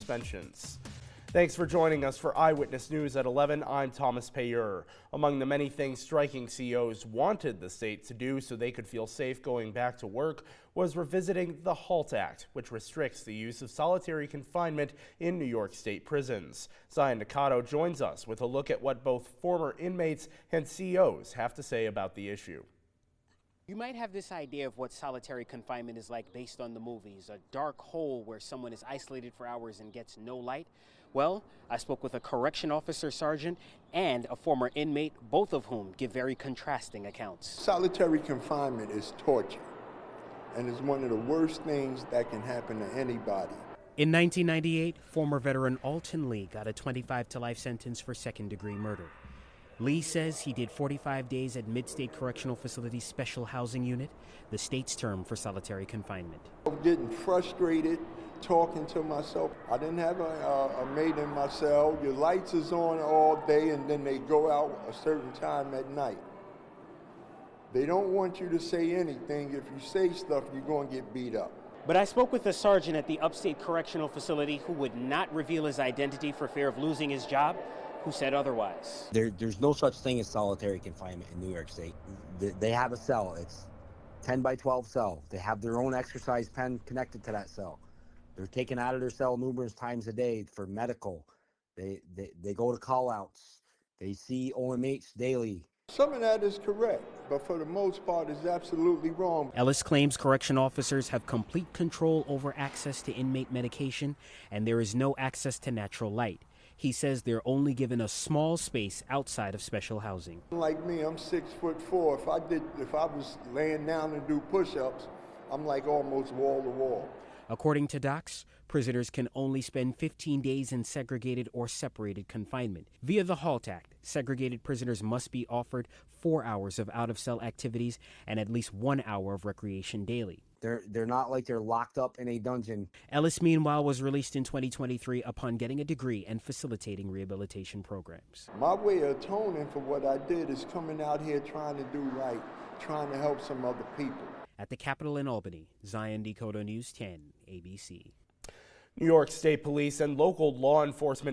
suspensions. Thanks for joining us for Eyewitness News at 11. I'm Thomas Payer. Among the many things striking CEOs wanted the state to do so they could feel safe going back to work was revisiting the HALT Act, which restricts the use of solitary confinement in New York State prisons. Zion Nakato joins us with a look at what both former inmates and CEOs have to say about the issue. You might have this idea of what solitary confinement is like based on the movies, a dark hole where someone is isolated for hours and gets no light. Well, I spoke with a correction officer sergeant and a former inmate, both of whom give very contrasting accounts. Solitary confinement is torture, and it's one of the worst things that can happen to anybody. In 1998, former veteran Alton Lee got a 25 to life sentence for second-degree murder. Lee says he did 45 days at Mid-State Correctional Facility's Special Housing Unit, the state's term for solitary confinement. I'm getting frustrated, talking to myself. I didn't have a mate in my cell. Your lights is on all day and then they go out a certain time at night. They don't want you to say anything. If you say stuff, you're going to get beat up. But I spoke with a sergeant at the Upstate Correctional Facility who would not reveal his identity for fear of losing his job, who said otherwise. There's no such thing as solitary confinement in New York State. They have a cell. It's 10 by 12 cell. They have their own exercise pen connected to that cell. They're taken out of their cell numerous times a day for medical. They go to call-outs. They see OMH daily. Some of that is correct, but for the most part, it's absolutely wrong. Ellis claims correction officers have complete control over access to inmate medication, and there is no access to natural light. He says they're only given a small space outside of special housing. Like me, I'm 6'4". If I was laying down and do push-ups, I'm like almost wall to wall. According to docs, prisoners can only spend 15 days in segregated or separated confinement. Via the HALT Act, segregated prisoners must be offered 4 hours of out-of-cell activities and at least 1 hour of recreation daily. They're not like they're locked up in a dungeon. Ellis, meanwhile, was released in 2023 upon getting a degree and facilitating rehabilitation programs. My way of atoning for what I did is coming out here trying to do right, trying to help some other people. At the Capitol in Albany, Zion Nakato, News 10, ABC. New York State Police and local law enforcement